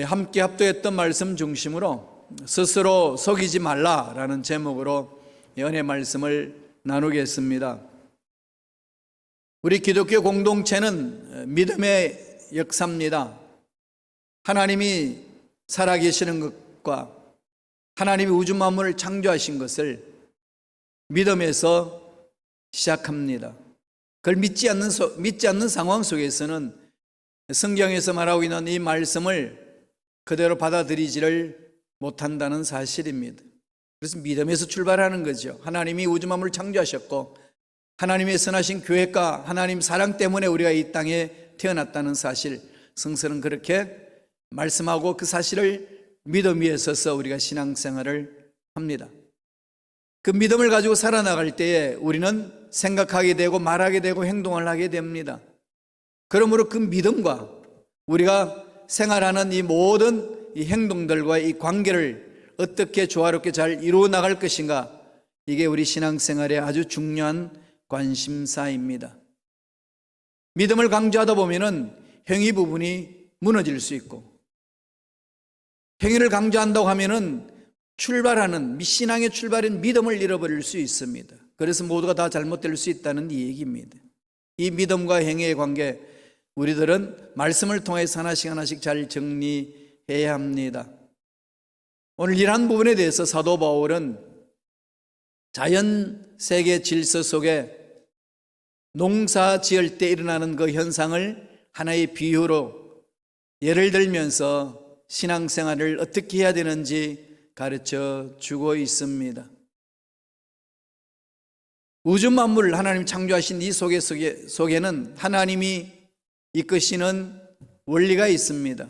함께 합독했던 말씀 중심으로 스스로 속이지 말라라는 제목으로 은혜 말씀을 나누겠습니다. 우리 기독교 공동체는 믿음의 역사입니다. 하나님이 살아계시는 것과 하나님이 우주 만물을 창조하신 것을 믿음에서 시작합니다. 그걸 믿지 않는 상황 속에서는 성경에서 말하고 있는 이 말씀을 그대로 받아들이지를 못한다는 사실입니다. 그래서 믿음에서 출발하는 거죠. 하나님이 우주 만물을 창조하셨고 하나님의 선하신 계획과 하나님 사랑 때문에 우리가 이 땅에 태어났다는 사실, 성서는 그렇게 말씀하고 그 사실을 믿음 위에 서서 우리가 신앙생활을 합니다. 그 믿음을 가지고 살아나갈 때에 우리는 생각하게 되고 말하게 되고 행동을 하게 됩니다. 그러므로 그 믿음과 우리가 생활하는 이 모든 이 행동들과 이 관계를 어떻게 조화롭게 잘 이루어 나갈 것인가, 이게 우리 신앙생활의 아주 중요한 관심사입니다. 믿음을 강조하다 보면은 행위 부분이 무너질 수 있고, 행위를 강조한다고 하면은 출발하는 신앙의 출발인 믿음을 잃어버릴 수 있습니다. 그래서 모두가 다 잘못될 수 있다는 이 얘기입니다. 이 믿음과 행위의 관계, 우리들은 말씀을 통해서 하나씩 하나씩 잘 정리해야 합니다. 오늘 이러한 부분에 대해서 사도 바울은 자연 세계 질서 속에 농사 지을 때 일어나는 그 현상을 하나의 비유로 예를 들면서 신앙생활을 어떻게 해야 되는지 가르쳐 주고 있습니다. 우주 만물을 하나님 창조하신 이 속에는 하나님이 이끄시는 원리가 있습니다.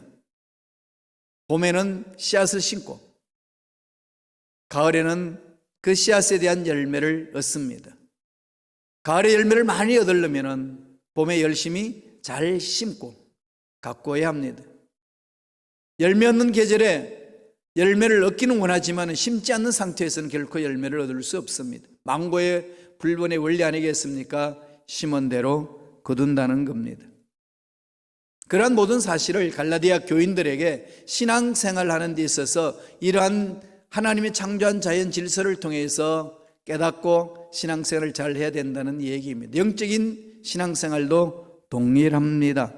봄에는 씨앗을 심고 가을에는 그 씨앗에 대한 열매를 얻습니다. 가을에 열매를 많이 얻으려면 봄에 열심히 잘 심고 가꾸어야 합니다. 열매 얻는 계절에 열매를 얻기는 원하지만 심지 않는 상태에서는 결코 열매를 얻을 수 없습니다. 망고의 불본의 원리 아니겠습니까? 심은 대로 거둔다는 겁니다. 그러한 모든 사실을 갈라디아 교인들에게 신앙생활하는 데 있어서 이러한 하나님이 창조한 자연 질서를 통해서 깨닫고 신앙생활을 잘 해야 된다는 얘기입니다. 영적인 신앙생활도 동일합니다.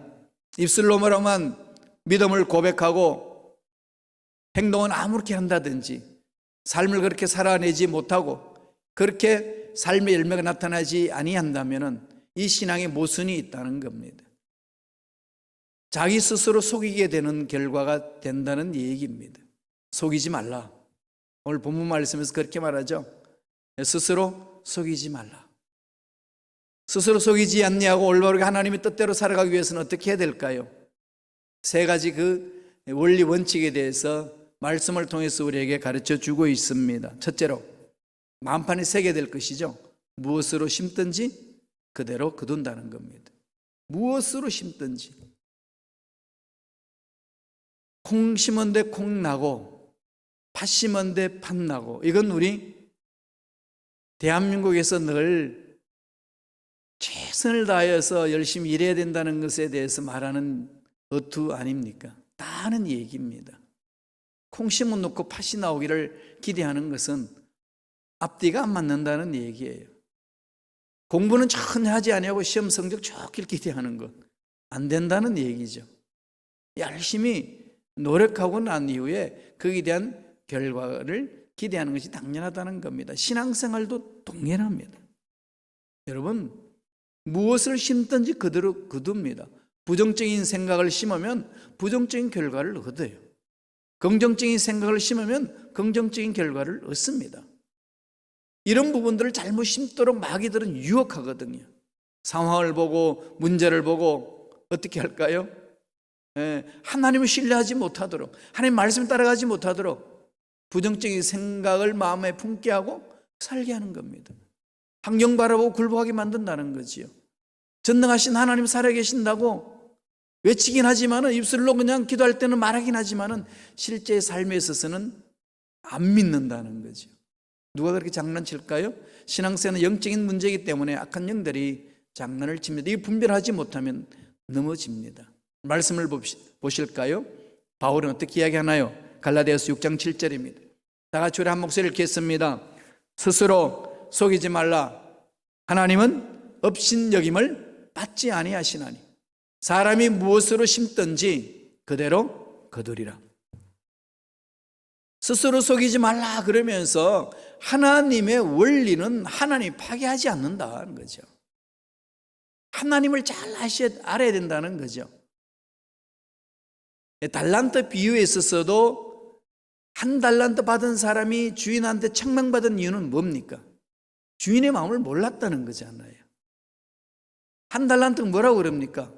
입술로만 믿음을 고백하고 행동은 아무렇게 한다든지 삶을 그렇게 살아내지 못하고 그렇게 삶의 열매가 나타나지 아니한다면 이 신앙에 모순이 있다는 겁니다. 자기 스스로 속이게 되는 결과가 된다는 얘기입니다. 속이지 말라. 오늘 본문 말씀에서 그렇게 말하죠. 스스로 속이지 말라. 스스로 속이지 않냐고 올바르게 하나님의 뜻대로 살아가기 위해서는 어떻게 해야 될까요? 세 가지 그 원리 원칙에 대해서 말씀을 통해서 우리에게 가르쳐 주고 있습니다. 첫째로 만판이 새게 될 것이죠. 무엇으로 심든지 그대로 거둔다는 겁니다. 무엇으로 심든지. 콩 심은 데 콩 나고 팥 심은 데 팥 나고, 이건 우리 대한민국에서 늘 최선을 다하여서 열심히 일해야 된다는 것에 대해서 말하는 어투 아닙니까? 다 하는 얘기입니다. 콩 심어 놓고 팥이 나오기를 기대하는 것은 앞뒤가 안 맞는다는 얘기예요. 공부는 전혀 하지 아니하고 시험 성적 좋길 기대하는 것, 안 된다는 얘기죠. 열심히 노력하고 난 이후에 거기에 대한 결과를 기대하는 것이 당연하다는 겁니다. 신앙생활도 동일합니다. 여러분, 무엇을 심든지 그대로 거둡니다. 부정적인 생각을 심으면 부정적인 결과를 얻어요. 긍정적인 생각을 심으면 긍정적인 결과를 얻습니다. 이런 부분들을 잘못 심도록 마귀들은 유혹하거든요. 상황을 보고 문제를 보고 어떻게 할까요? 하나님을 신뢰하지 못하도록, 하나님 말씀을 따라가지 못하도록 부정적인 생각을 마음에 품게 하고 살게 하는 겁니다. 환경 바라보고 굴복하게 만든다는 거지요. 전능하신 하나님 살아계신다고 외치긴 하지만은, 입술로 그냥 기도할 때는 말하긴 하지만은 실제 삶에 있어서는 안 믿는다는 거죠. 누가 그렇게 장난칠까요? 신앙생활은 영적인 문제이기 때문에 악한 영들이 장난을 칩니다. 이 분별하지 못하면 넘어집니다. 말씀을 보실까요? 바울은 어떻게 이야기하나요? 갈라디아서 6장 7절입니다. 다 같이 우리 한 목소리를 읽겠습니다. 스스로 속이지 말라. 하나님은 업신여김을 받지 아니하시나니 사람이 무엇으로 심든지 그대로 거두리라. 스스로 속이지 말라 그러면서 하나님의 원리는 하나님이 파괴하지 않는다는 거죠. 하나님을 잘 알아야 된다는 거죠. 달란트 비유에 있어서도 한 달란트 받은 사람이 주인한테 책망받은 이유는 뭡니까? 주인의 마음을 몰랐다는 거잖아요. 한 달란트가 뭐라고 그럽니까?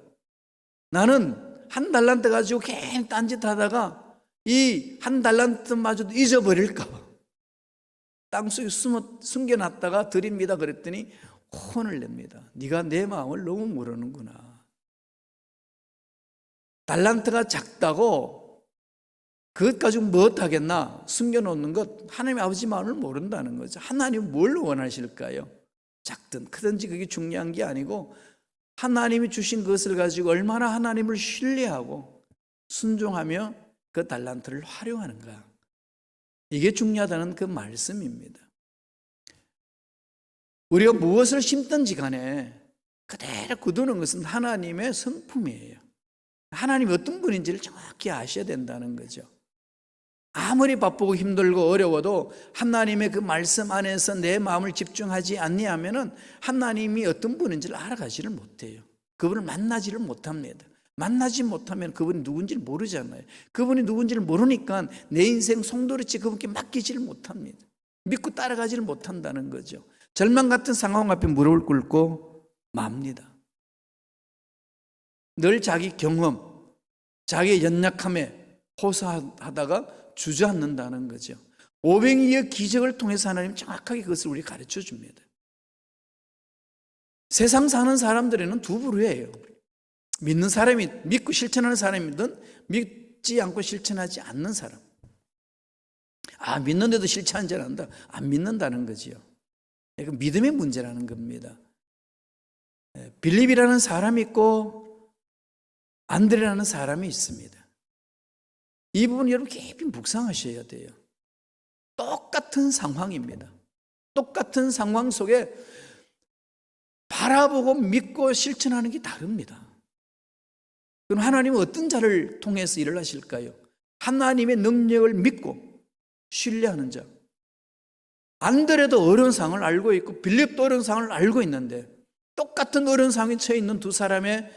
나는 한 달란트 가지고 괜히 딴짓하다가 이 한 달란트마저도 잊어버릴까 봐 땅속에 숨겨놨다가 드립니다 그랬더니 혼을 냅니다. 네가 내 마음을 너무 모르는구나. 달란트가 작다고 그것 가지고 무엇하겠나? 숨겨놓는 것, 하나님의 아버지 마음을 모른다는 거죠. 하나님은 뭘 원하실까요? 작든 크든지 그게 중요한 게 아니고 하나님이 주신 것을 가지고 얼마나 하나님을 신뢰하고 순종하며 그 달란트를 활용하는가. 이게 중요하다는 그 말씀입니다. 우리가 무엇을 심든지 간에 그대로 거두는 것은 하나님의 성품이에요. 하나님이 어떤 분인지를 정확히 아셔야 된다는 거죠. 아무리 바쁘고 힘들고 어려워도 하나님의 그 말씀 안에서 내 마음을 집중하지 않냐면은 하나님이 어떤 분인지를 알아가지를 못해요. 그분을 만나지를 못합니다. 만나지 못하면 그분이 누군지를 모르잖아요. 그분이 누군지를 모르니까 내 인생 송두리째 그분께 맡기지를 못합니다. 믿고 따라가지를 못한다는 거죠. 절망 같은 상황 앞에 무릎을 꿇고 맙니다. 늘 자기 경험, 자기의 연약함에 호소하다가 주저앉는다는 거죠. 500리의 기적을 통해서 하나님 정확하게 그것을 우리 가르쳐 줍니다. 세상 사는 사람들에는 두 부류예요. 믿는 사람이 믿고 실천하는 사람이든 믿지 않고 실천하지 않는 사람. 아, 믿는데도 실천하지 않는다. 안 믿는다는 거지요. 이거 믿음의 문제라는 겁니다. 빌립이라는 사람이 있고 안드레라는 사람이 있습니다. 이 부분 여러분 깊이 묵상하셔야 돼요. 똑같은 상황입니다. 똑같은 상황 속에 바라보고 믿고 실천하는 게 다릅니다. 그럼 하나님은 어떤 자를 통해서 일을 하실까요? 하나님의 능력을 믿고 신뢰하는 자. 안드레도 어려운 상황을 알고 있고 빌립도 어려운 상황을 알고 있는데 똑같은 어려운 상황에 처해 있는 두 사람의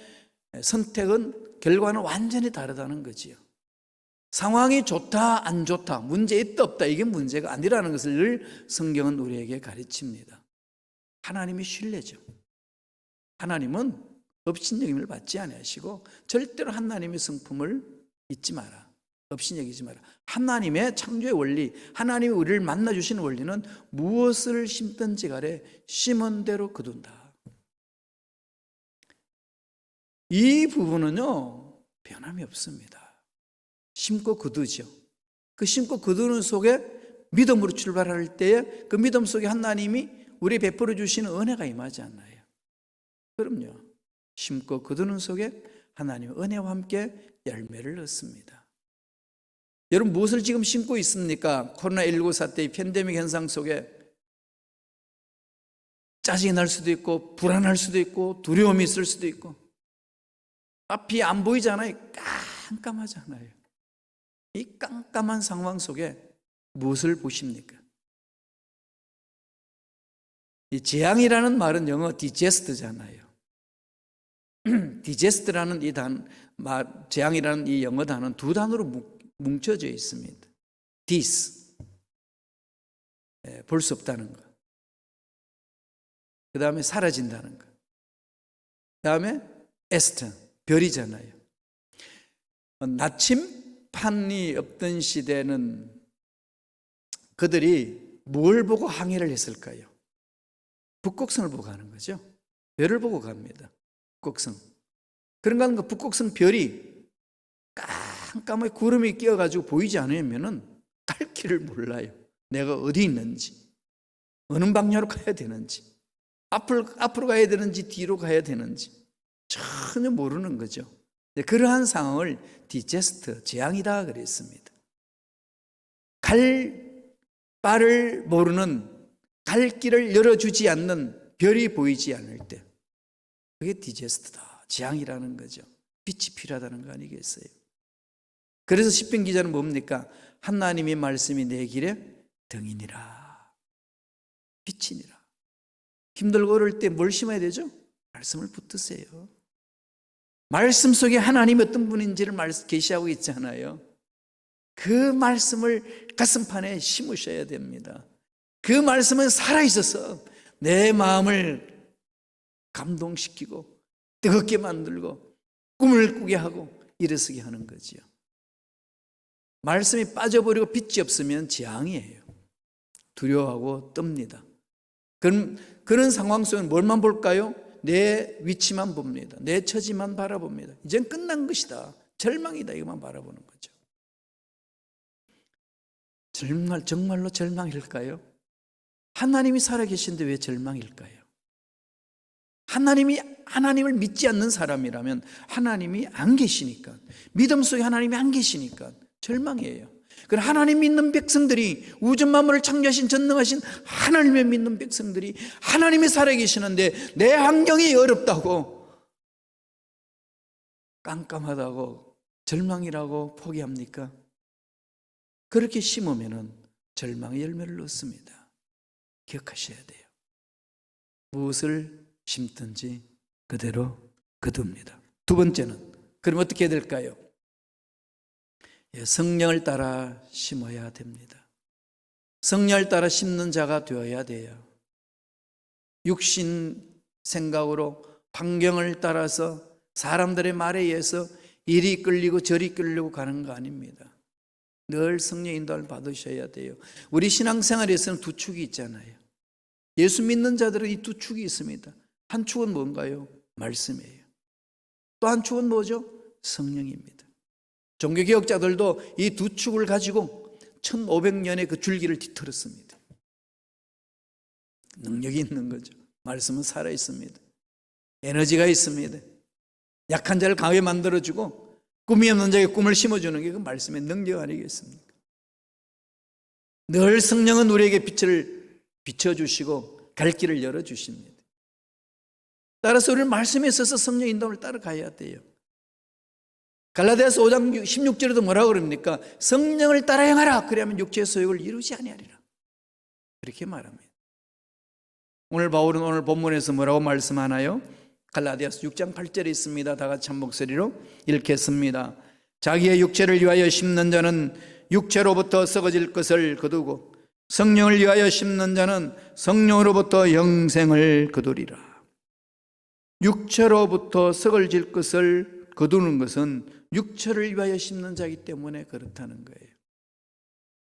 선택은 결과는 완전히 다르다는 거지요. 상황이 좋다 안 좋다, 문제 있다 없다 이게 문제가 아니라는 것을 늘 성경은 우리에게 가르칩니다. 하나님이 신뢰죠. 하나님은 업신여김을 받지 아니하시고 절대로 하나님의 성품을 잊지 마라. 업신여기지 마라. 하나님의 창조의 원리, 하나님이 우리를 만나주시는 원리는 무엇을 심든지 간에 심은 대로 거둔다. 이 부분은요 변함이 없습니다. 심고 거두죠. 그 심고 거두는 속에 믿음으로 출발할 때에 그 믿음 속에 하나님이 우리 베풀어 주시는 은혜가 임하지 않나요? 그럼요. 심고 거두는 속에 하나님의 은혜와 함께 열매를 얻습니다. 여러분 무엇을 지금 심고 있습니까? 코로나19 사태의 팬데믹 현상 속에 짜증이 날 수도 있고 불안할 수도 있고 두려움이 있을 수도 있고 앞이 안 보이잖아요. 깜깜하잖아요. 이 깜깜한 상황 속에 무엇을 보십니까? 이 재앙이라는 말은 영어 디제스트잖아요. 디제스트라는 이 재앙이라는 이 영어 단어는 두 단어로 뭉쳐져 있습니다. dis, 볼 수 없다는 것. 그 다음에 사라진다는 것. 그 다음에 에스트, 별이잖아요. 나침판이 없던 시대는 그들이 뭘 보고 항해를 했을까요? 북극성을 보고 가는 거죠. 별을 보고 갑니다. 북극성. 그런가 북극성 별이 깜깜하게 구름이 끼어가지고 보이지 않으면은 갈 길을 몰라요. 내가 어디 있는지, 어느 방향으로 가야 되는지, 앞으로 가야 되는지, 뒤로 가야 되는지 전혀 모르는 거죠. 그러한 상황을 디제스트, 재앙이다 그랬습니다. 갈 바를 모르는, 갈 길을 열어주지 않는, 별이 보이지 않을 때, 그게 디제스트다, 재앙이라는 거죠. 빛이 필요하다는 거 아니겠어요? 그래서 시편 기자는 뭡니까? 하나님의 말씀이 내 길에 등이니라, 빛이니라. 힘들고 어려울 때 뭘 심어야 되죠? 말씀을 붙드세요. 말씀 속에 하나님이 어떤 분인지를 계시하고 있잖아요. 그 말씀을 가슴판에 심으셔야 됩니다. 그 말씀은 살아있어서 내 마음을 감동시키고 뜨겁게 만들고 꿈을 꾸게 하고 일어서게 하는 거지요. 말씀이 빠져버리고 빛이 없으면 재앙이에요. 두려워하고 떱니다. 그런 상황 속에 뭘만 볼까요? 내 위치만 봅니다. 내 처지만 바라봅니다. 이젠 끝난 것이다, 절망이다, 이것만 바라보는 거죠. 정말로 절망일까요? 하나님이 살아계신데 왜 절망일까요? 하나님을 믿지 않는 사람이라면 하나님이 안 계시니까, 믿음 속에 하나님이 안 계시니까 절망이에요. 그럼 하나님 믿는 백성들이, 우주 만물을 창조하신 전능하신 하나님의 믿는 백성들이 하나님이 살아계시는데 내 환경이 어렵다고, 깜깜하다고, 절망이라고 포기합니까? 그렇게 심으면 절망의 열매를 얻습니다. 기억하셔야 돼요. 무엇을 심든지 그대로 거둡니다. 두 번째는, 그럼 어떻게 해야 될까요? 성령을 따라 심어야 됩니다. 성령을 따라 심는 자가 되어야 돼요. 육신 생각으로 환경을 따라서 사람들의 말에 의해서 이리 끌리고 저리 끌리고 가는 거 아닙니다. 늘 성령 인도를 받으셔야 돼요. 우리 신앙생활에서는 두 축이 있잖아요. 예수 믿는 자들은 이 두 축이 있습니다. 한 축은 뭔가요? 말씀이에요. 또 한 축은 뭐죠? 성령입니다. 종교개혁자들도 이 두 축을 가지고 1500년의 그 줄기를 뒤틀었습니다. 능력이 있는 거죠. 말씀은 살아있습니다. 에너지가 있습니다. 약한 자를 강하게 만들어주고 꿈이 없는 자에게 꿈을 심어주는 게 그 말씀의 능력 아니겠습니까? 늘 성령은 우리에게 빛을 비춰주시고 갈 길을 열어주십니다. 따라서 우리는 말씀에 있어서 성령 인도를 따라가야 돼요. 갈라디아서 5장 16절에도 뭐라고 그럽니까? 성령을 따라 행하라, 그래야만 육체의 소욕을 이루지 아니하리라, 그렇게 말합니다. 오늘 바울은 오늘 본문에서 뭐라고 말씀하나요? 갈라디아서 6장 8절에 있습니다. 다 같이 한 목소리로 읽겠습니다. 자기의 육체를 위하여 심는 자는 육체로부터 썩어질 것을 거두고 성령을 위하여 심는 자는 성령으로부터 영생을 거두리라. 육체로부터 썩어질 것을 거두는 것은 육체를 위하여 심는 자이기 때문에 그렇다는 거예요.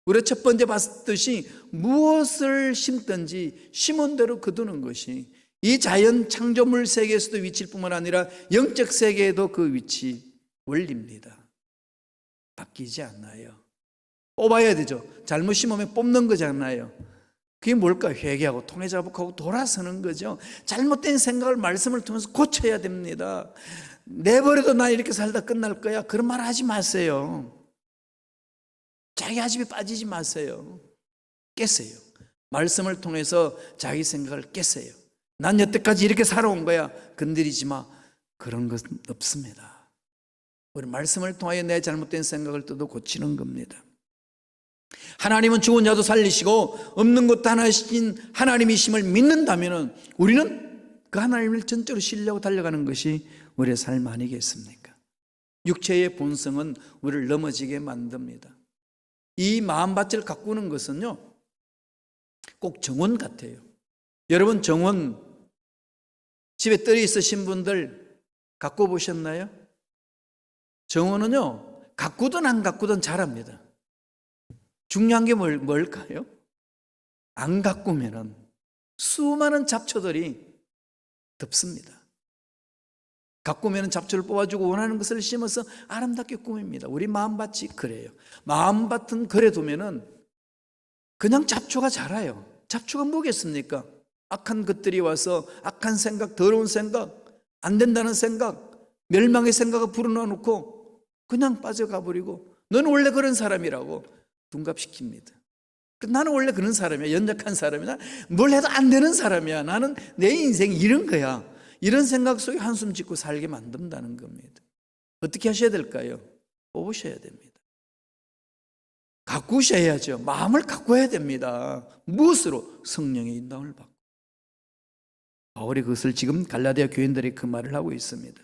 우리가 첫 번째 봤듯이 무엇을 심든지 심은 대로 거두는 것이 이 자연 창조물 세계에서도 위치일 뿐만 아니라 영적 세계에도 그 위치 원리입니다. 바뀌지 않아요. 뽑아야 되죠. 잘못 심으면 뽑는 거잖아요. 그게 뭘까? 회개하고 통해자복하고 돌아서는 거죠. 잘못된 생각을 말씀을 통해서 고쳐야 됩니다. 내버려도 나 이렇게 살다 끝날 거야, 그런 말 하지 마세요. 자기 아집에 빠지지 마세요. 깨세요. 말씀을 통해서 자기 생각을 깨세요. 난 여태까지 이렇게 살아온 거야, 건드리지 마, 그런 것은 없습니다. 우리 말씀을 통하여 내 잘못된 생각을 또 고치는 겁니다. 하나님은 죽은 자도 살리시고 없는 것도 하나이신 하나님이심을 믿는다면 우리는 그 하나님을 전적으로 신뢰하고 달려가는 것이 우리의 삶 아니겠습니까? 육체의 본성은 우리를 넘어지게 만듭니다. 이 마음밭을 가꾸는 것은요, 꼭 정원 같아요. 여러분, 정원 집에 뜰이 있으신 분들 가꿔 보셨나요? 정원은요, 가꾸든 안 가꾸든 자랍니다. 중요한 게 뭘까요? 안 가꾸면은 수많은 잡초들이 덮습니다. 가꾸면 잡초를 뽑아주고 원하는 것을 심어서 아름답게 꾸밉니다. 우리 마음밭이 그래요. 마음밭은 그래 두면은 그냥 잡초가 자라요. 잡초가 뭐겠습니까? 악한 것들이 와서 악한 생각, 더러운 생각, 안 된다는 생각, 멸망의 생각을 불어넣어 놓고 그냥 빠져가 버리고 너는 원래 그런 사람이라고 둔갑시킵니다. 나는 원래 그런 사람이야. 연약한 사람이야. 뭘 해도 안 되는 사람이야. 나는 내 인생이 이런 거야. 이런 생각 속에 한숨 짓고 살게 만든다는 겁니다. 어떻게 하셔야 될까요? 뽑으셔야 됩니다. 가꾸셔야죠. 마음을 가꿔야 됩니다. 무엇으로? 성령의 인도함을 받고. 바울이 그것을 지금 갈라디아 교인들이 그 말을 하고 있습니다.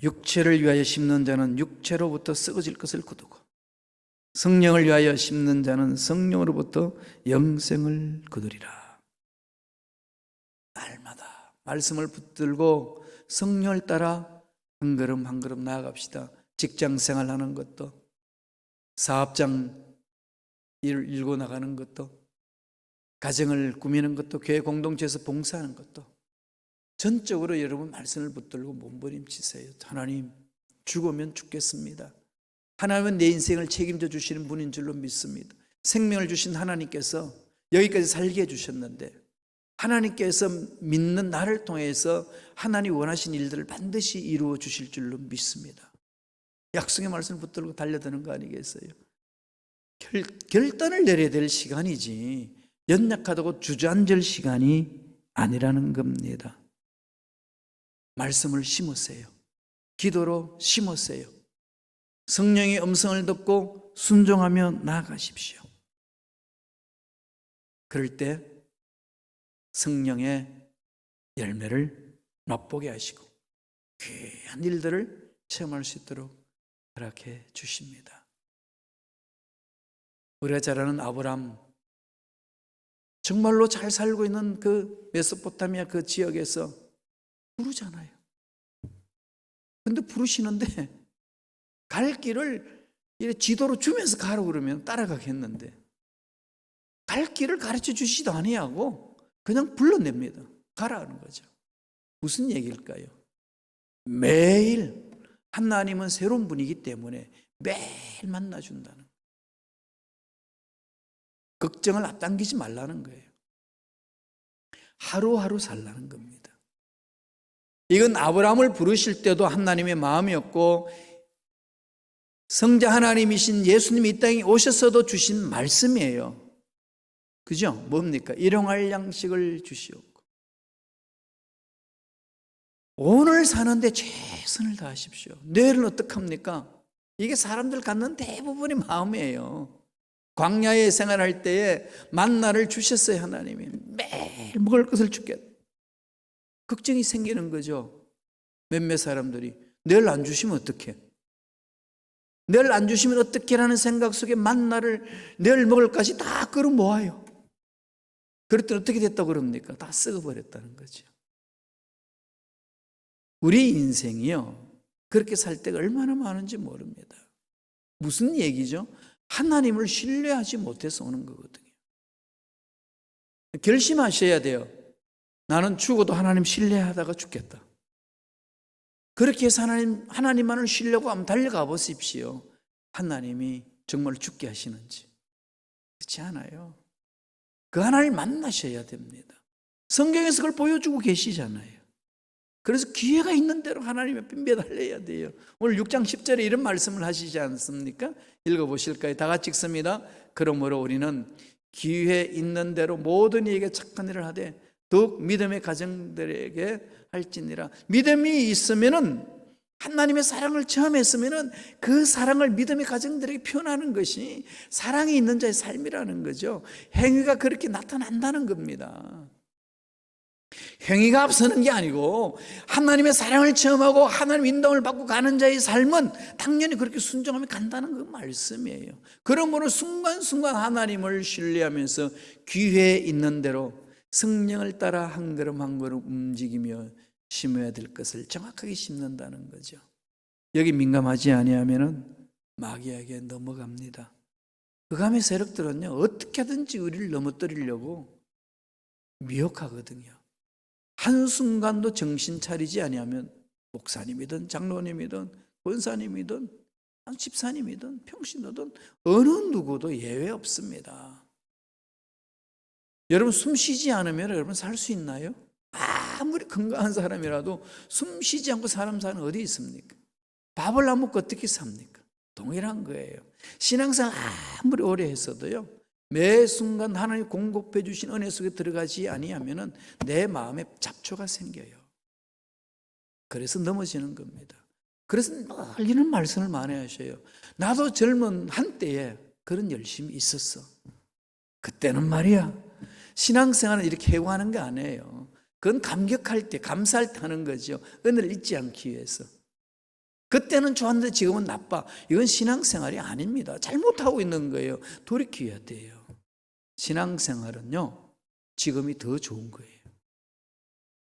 육체를 위하여 심는 자는 육체로부터 썩어질 것을 거두고 성령을 위하여 심는 자는 성령으로부터 영생을 거두리라. 날마다 말씀을 붙들고 성령을 따라 한 걸음 한 걸음 나아갑시다. 직장 생활하는 것도, 사업장 일을 일고 나가는 것도, 가정을 꾸미는 것도, 교회 공동체에서 봉사하는 것도 전적으로 여러분 말씀을 붙들고 몸부림치세요. 하나님, 죽으면 죽겠습니다. 하나님은 내 인생을 책임져 주시는 분인 줄로 믿습니다. 생명을 주신 하나님께서 여기까지 살게 해주셨는데 하나님께서 믿는 나를 통해서 하나님 원하신 일들을 반드시 이루어 주실 줄로 믿습니다. 약속의 말씀을 붙들고 달려드는 거 아니겠어요? 결단을 내려야 될 시간이지 연약하다고 주저앉을 시간이 아니라는 겁니다. 말씀을 심으세요. 기도로 심으세요. 성령의 음성을 듣고 순종하며 나아가십시오. 그럴 때 성령의 열매를 맛보게 하시고 귀한 일들을 체험할 수 있도록 허락해 주십니다. 우리가 잘 아는 아브람, 정말로 잘 살고 있는 그 메소포타미아 그 지역에서 부르잖아요. 근데 부르시는데 갈 길을 지도로 주면서 가라고 그러면 따라가겠는데 갈 길을 가르쳐 주시지도 아니하고 그냥 불러냅니다. 가라는 거죠. 무슨 얘기일까요? 매일 하나님은 새로운 분이기 때문에 매일 만나준다는 거예요. 걱정을 앞당기지 말라는 거예요. 하루하루 살라는 겁니다. 이건 아브라함을 부르실 때도 하나님의 마음이었고 성자 하나님이신 예수님이 이 땅에 오셔서도 주신 말씀이에요. 그죠? 뭡니까? 일용할 양식을 주시옵고 오늘 사는데 최선을 다하십시오. 내일은 어떡합니까? 이게 사람들 갖는 대부분의 마음이에요. 광야에 생활할 때에 만나를 주셨어요. 하나님이 매일 먹을 것을 주겠다. 걱정이 생기는 거죠. 몇몇 사람들이 내일 안 주시면 어떡해? 내일 안 주시면 어떡해라는 생각 속에 만나를 내일 먹을 것이 다 끌어 모아요. 그랬더니 어떻게 됐다고 그럽니까? 다 썩어버렸다는 거죠. 우리 인생이요, 그렇게 살 때가 얼마나 많은지 모릅니다. 무슨 얘기죠? 하나님을 신뢰하지 못해서 오는 거거든요. 결심하셔야 돼요. 나는 죽어도 하나님 신뢰하다가 죽겠다. 그렇게 해서 하나님만을 신뢰하고 한번 달려가 보십시오. 하나님이 정말 죽게 하시는지. 그렇지 않아요. 그 하나님을 만나셔야 됩니다. 성경에서 그걸 보여주고 계시잖아요. 그래서 기회가 있는 대로 하나님 앞에 매달려야 돼요. 오늘 6장 10절에 이런 말씀을 하시지 않습니까? 읽어보실까요? 다 같이 읽습니다. 그러므로 우리는 기회 있는 대로 모든 이에게 착한 일을 하되 더욱 믿음의 가정들에게 할지니라. 믿음이 있으면은 하나님의 사랑을 체험했으면은 그 사랑을 믿음의 가정들에게 표현하는 것이 사랑이 있는 자의 삶이라는 거죠. 행위가 그렇게 나타난다는 겁니다. 행위가 앞서는 게 아니고 하나님의 사랑을 체험하고 하나님의 인도를 받고 가는 자의 삶은 당연히 그렇게 순종하며 간다는 그 말씀이에요. 그러므로 순간순간 하나님을 신뢰하면서 기회 있는 대로 성령을 따라 한 걸음 한 걸음 움직이며 심어야 될 것을 정확하게 심는다는 거죠. 여기 민감하지 아니하면은 마귀에게 넘어갑니다. 흑암의 세력들은요, 어떻게든지 우리를 넘어뜨리려고 미혹하거든요. 한순간도 정신 차리지 아니하면 목사님이든 장로님이든 권사님이든 집사님이든 평신도든 어느 누구도 예외 없습니다. 여러분 숨 쉬지 않으면 여러분 살 수 있나요? 아무리 건강한 사람이라도 숨 쉬지 않고 사람 사는 어디 있습니까? 밥을 안 먹고 어떻게 삽니까? 동일한 거예요. 신앙생활 아무리 오래 했어도요, 매 순간 하나님 공급해 주신 은혜 속에 들어가지 아니하면은 내 마음에 잡초가 생겨요. 그래서 넘어지는 겁니다. 그래서 늘 이런 말씀을 많이 하셔요. 나도 젊은 한때에 그런 열심이 있었어. 그때는 말이야, 신앙생활은 이렇게 해고하는 게 아니에요. 그건 감격할 때, 감사할 때 하는 거죠. 은혜를 잊지 않기 위해서. 그때는 좋았는데 지금은 나빠. 이건 신앙생활이 아닙니다. 잘못하고 있는 거예요. 돌이켜야 돼요. 신앙생활은요, 지금이 더 좋은 거예요.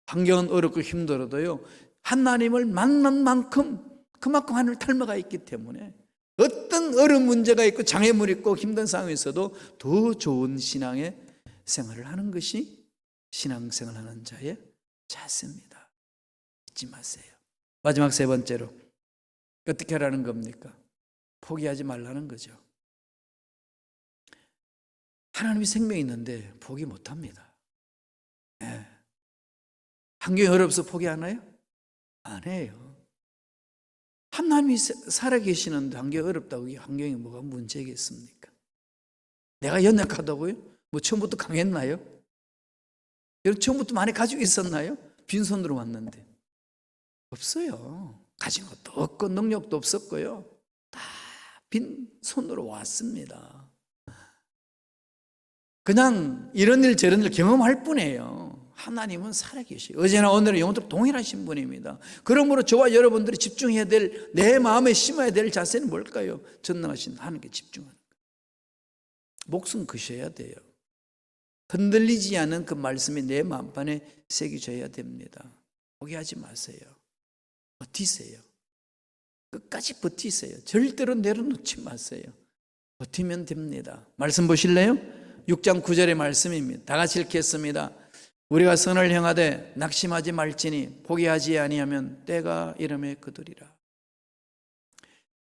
환경은 어렵고 힘들어도요, 하나님을 만난 만큼 그만큼 하나님을 닮아가 있기 때문에 어떤 어려운 문제가 있고 장애물이 있고 힘든 상황에서도 더 좋은 신앙의 생활을 하는 것이 신앙생활하는 자의 자세입니다. 잊지 마세요. 마지막 세 번째로 어떻게 하라는 겁니까? 포기하지 말라는 거죠. 하나님이 생명이 있는데 포기 못합니다. 네. 환경이 어려워서 포기하나요? 안 해요. 하나님이 살아계시는데 환경이 어렵다고 이 환경이 뭐가 문제겠습니까? 내가 연약하다고요? 뭐 처음부터 강했나요? 여러분 처음부터 많이 가지고 있었나요? 빈손으로 왔는데 없어요. 가진 것도 없고 능력도 없었고요. 다 빈손으로 왔습니다. 그냥 이런 일 저런 일 경험할 뿐이에요. 하나님은 살아계시고 어제나 오늘은 영원토록 동일하신 분입니다. 그러므로 저와 여러분들이 집중해야 될, 내 마음에 심어야 될 자세는 뭘까요? 전능하신 하나님께 집중하는 거예요. 목숨 거셔야 돼요. 흔들리지 않은 그 말씀이 내 마음판에 새겨져야 됩니다. 포기하지 마세요. 버티세요. 끝까지 버티세요. 절대로 내려놓지 마세요. 버티면 됩니다. 말씀 보실래요? 6장 9절의 말씀입니다. 다 같이 읽겠습니다. 우리가 선을 행하되 낙심하지 말지니 포기하지 아니하면 때가 이름에 거두리라.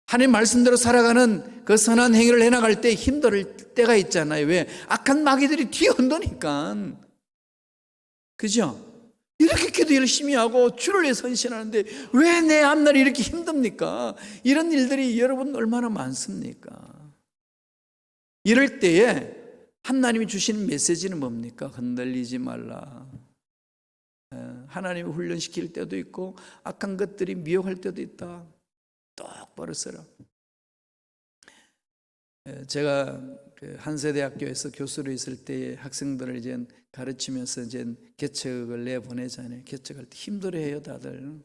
하나님 말씀대로 살아가는 그 선한 행위를 해나갈 때 힘들 때가 있잖아요. 왜? 악한 마귀들이 뒤흔드니까. 그죠? 이렇게 기도 열심히 하고 주를 위해 헌신하는데 왜 내 앞날이 이렇게 힘듭니까? 이런 일들이 여러분 얼마나 많습니까? 이럴 때에 하나님이 주시는 메시지는 뭡니까? 흔들리지 말라. 하나님이 훈련시킬 때도 있고 악한 것들이 미혹할 때도 있다. 똑바로 서라. 제가 한세대학교에서 교수로 있을 때 학생들을 이제 가르치면서 이제 개척을 내보내잖아요. 개척할 때 힘들어해요, 다들.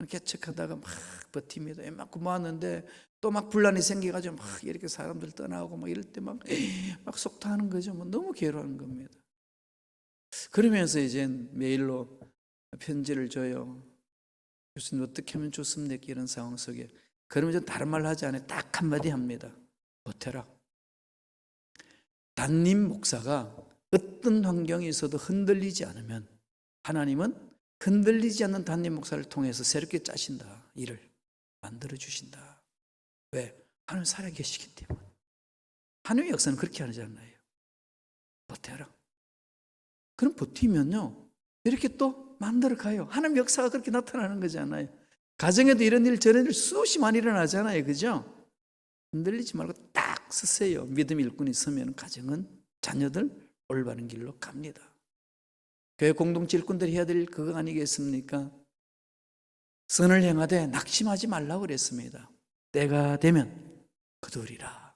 개척하다가 막 버팁니다. 막 고마웠는데 또 막 분란이 생겨가지고 막 이렇게 사람들 떠나고 막 이럴 때 막 속타하는 거죠. 뭐 너무 괴로워하는 겁니다. 그러면서 이제 메일로 편지를 줘요. 교수님 어떻게 하면 좋습니까? 이런 상황 속에. 그러면 이제 다른 말 하지 않아요. 딱 한마디 합니다. 버텨라. 담임 목사가 어떤 환경에 있어도 흔들리지 않으면 하나님은 흔들리지 않는 담임 목사를 통해서 새롭게 짜신다. 일을 만들어 주신다. 왜? 하나님 살아계시기 때문에. 하나님의 역사는 그렇게 하잖아요. 버텨라. 그럼 버티면요 이렇게 또 만들어 가요. 하나님 역사가 그렇게 나타나는 거잖아요. 가정에도 이런 일 저런 일 수없이 많이 일어나잖아요. 그죠? 흔들리지 말고 딱 서세요. 믿음 일꾼이 서면 가정은, 자녀들 올바른 길로 갑니다. 교회 공동체 일꾼들이 해야 될 그거 아니겠습니까? 선을 행하되 낙심하지 말라고 그랬습니다. 때가 되면 거두리라.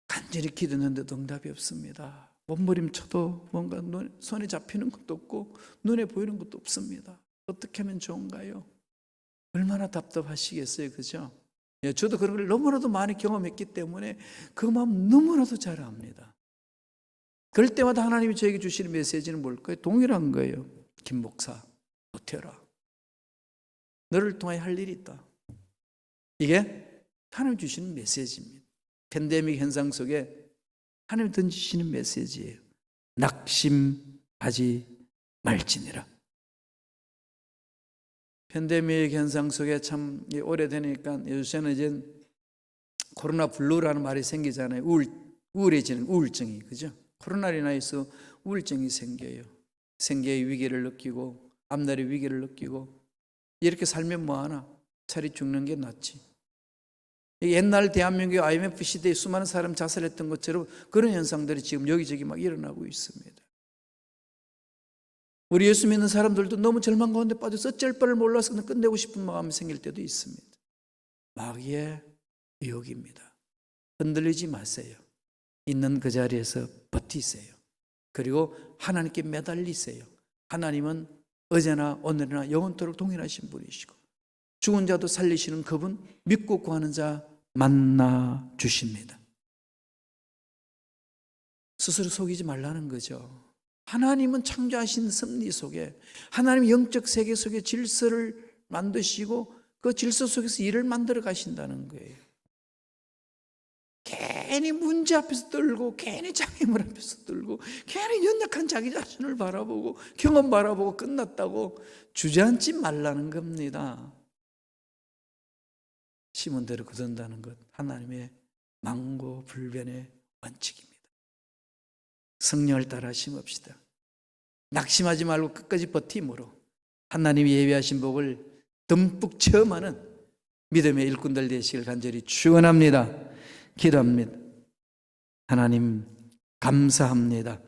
간절히 기도했는데도 응답이 없습니다. 몸부림쳐도 뭔가 손에 잡히는 것도 없고 눈에 보이는 것도 없습니다. 어떻게 하면 좋은가요? 얼마나 답답하시겠어요, 그죠? 예, 저도 그런 걸 너무나도 많이 경험했기 때문에 그 마음 너무나도 잘 압니다. 그럴 때마다 하나님이 저에게 주시는 메시지는 뭘까요? 동일한 거예요. 김 목사, 버텨라. 너를 통해 할 일이 있다. 이게 하나님 주시는 메시지입니다. 팬데믹 현상 속에 하나님 던지시는 메시지예요. 낙심하지 말지니라. 팬데믹 현상 속에 참 오래되니까 요새는 이제 코로나 블루라는 말이 생기잖아요. 우울해지는 우울증이, 그죠? 코로나로 인해서 우울증이 생겨요. 생계의 위기를 느끼고 앞날의 위기를 느끼고 이렇게 살면 뭐하나? 차라리 죽는 게 낫지. 옛날 대한민국 IMF 시대에 수많은 사람 자살했던 것처럼 그런 현상들이 지금 여기저기 막 일어나고 있습니다. 우리 예수 믿는 사람들도 너무 절망 가운데 빠져서 어쩔 바를 몰라서 그냥 끝내고 싶은 마음이 생길 때도 있습니다. 마귀의 유혹입니다. 흔들리지 마세요. 있는 그 자리에서 버티세요. 그리고 하나님께 매달리세요. 하나님은 어제나 오늘이나 영원토록 동일하신 분이시고 죽은 자도 살리시는 그분, 믿고 구하는 자 만나 주십니다. 스스로 속이지 말라는 거죠. 하나님은 창조하신 섭리 속에, 하나님 영적 세계 속에 질서를 만드시고 그 질서 속에서 일을 만들어 가신다는 거예요. 괜히 문제 앞에서 떨고, 괜히 장애물 앞에서 떨고, 괜히 연약한 자기 자신을 바라보고 경험 바라보고 끝났다고 주저앉지 말라는 겁니다. 심은 대로 거둔다는 것, 하나님의 망고불변의 원칙입니다. 성령을 따라 심읍시다. 낙심하지 말고 끝까지 버팀으로 하나님이 예비하신 복을 듬뿍 체험하는 믿음의 일꾼들 되시길 간절히 축원합니다. 기도합니다. 하나님 감사합니다.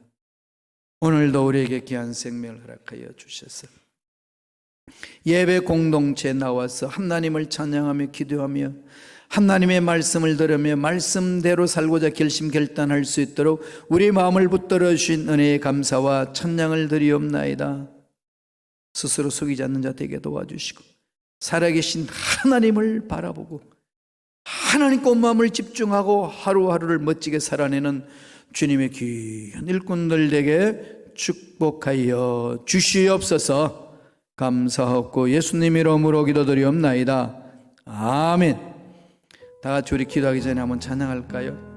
오늘도 우리에게 귀한 생명을 허락하여 주셔서 예배 공동체에 나와서 하나님을 찬양하며 기도하며 하나님의 말씀을 들으며 말씀대로 살고자 결심결단할 수 있도록 우리 마음을 붙들어 주신 은혜의 감사와 찬양을 드리옵나이다. 스스로 속이지 않는 자 되게 도와주시고 살아계신 하나님을 바라보고 하나님 온 마음을 집중하고 하루하루를 멋지게 살아내는 주님의 귀한 일꾼들 되게 축복하여 주시옵소서. 감사하고 예수님 이름으로 기도드리옵나이다. 아멘. 다 같이 우리 기도하기 전에 한번 찬양할까요?